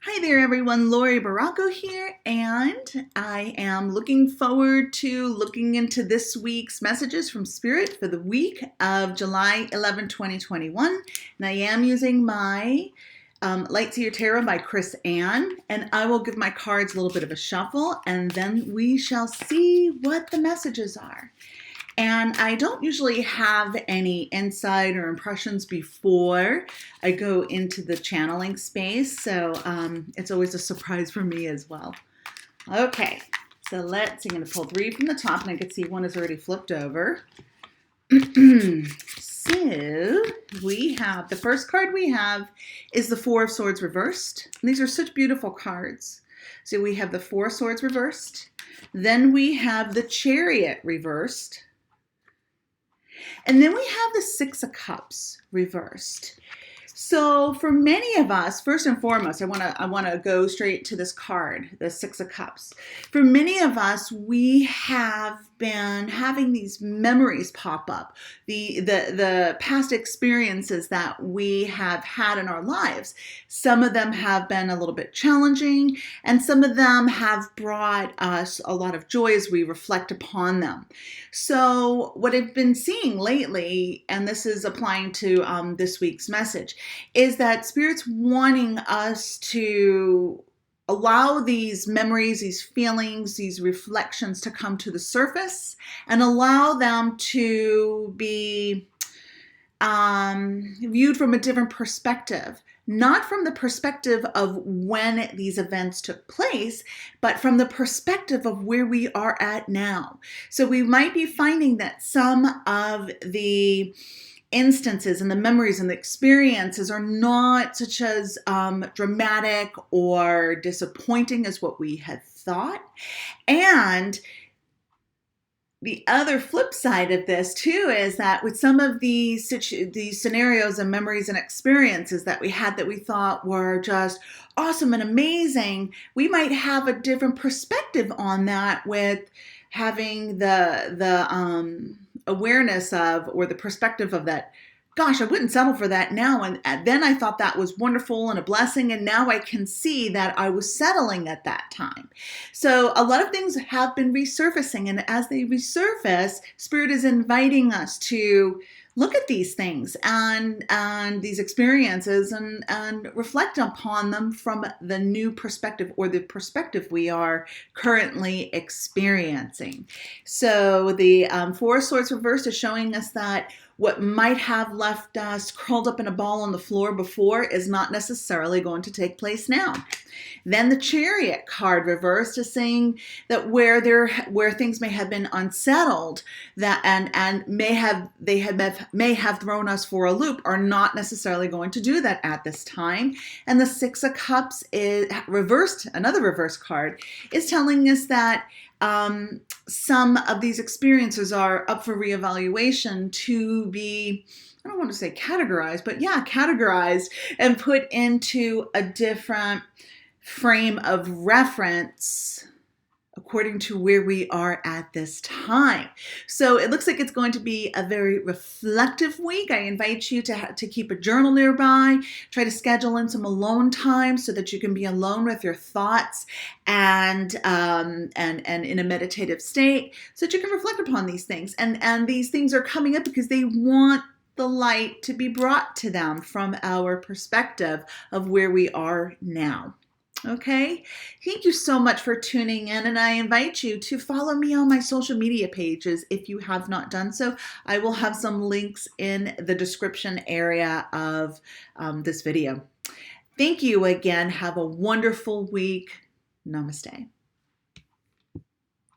Hi there everyone, Laurie Barraco here, and I am looking forward to looking into this week's messages from Spirit for the week of July 11, 2021. And I am using my Light Seer Tarot by Chris Ann, and I will give my cards a little bit of a shuffle, and then we shall see what the messages are. And I don't usually have any insight or impressions before I go into the channeling space, so it's always a surprise for me as well. Okay, so let's see. I'm going to pull three from the top, and I can see one is already flipped over. So we have, the first card we have is the Four of Swords reversed. And these are such beautiful cards. So we have the Four of Swords reversed. Then we have the Chariot reversed. And then we have the Six of Cups reversed. So for many of us, first and foremost, I want to go straight to this card, the Six of Cups. For many of us, we have been having these memories pop up, the past experiences that we have had in our lives. Some of them have been a little bit challenging, and some of them have brought us a lot of joy as we reflect upon them. So what I've been seeing lately, and this is applying to this week's message, is that Spirit's wanting us to allow these memories, these feelings, these reflections to come to the surface and allow them to be viewed from a different perspective. Not from the perspective of when these events took place, but from the perspective of where we are at now. So we might be finding that some of the instances and the memories and the experiences are not such as dramatic or disappointing as what we had thought. And the other flip side of this too is that with some of these scenarios and memories and experiences that we had that we thought were just awesome and amazing, we might have a different perspective on that with having the awareness of, or the perspective of that, gosh, I wouldn't settle for that now. And then I thought that was wonderful and a blessing. And now I can see that I was settling at that time. So a lot of things have been resurfacing. And as they resurface, Spirit is inviting us to look at these things and these experiences and reflect upon them from the new perspective, or the perspective we are currently experiencing. So the Four of Swords reversed is showing us that what might have left us curled up in a ball on the floor before is not necessarily going to take place now. Then the Chariot card reversed is saying that where things may have been unsettled, that and may have thrown us for a loop, are not necessarily going to do that at this time. And the Six of Cups is reversed, another reverse card, is telling us that some of these experiences are up for reevaluation to be, I don't want to say categorized, but yeah, categorized and put into a different frame of reference according to where we are at this time. So it looks like it's going to be a very reflective week. I invite you to keep a journal nearby. Try to schedule in some alone time so that you can be alone with your thoughts and in a meditative state, so that you can reflect upon these things. And these things are coming up because they want the light to be brought to them from our perspective of where we are now. Okay, thank you so much for tuning in, and I invite you to follow me on my social media pages if you have not done so. I will have some links in the description area of this video. Thank you again. Have a wonderful week. Namaste.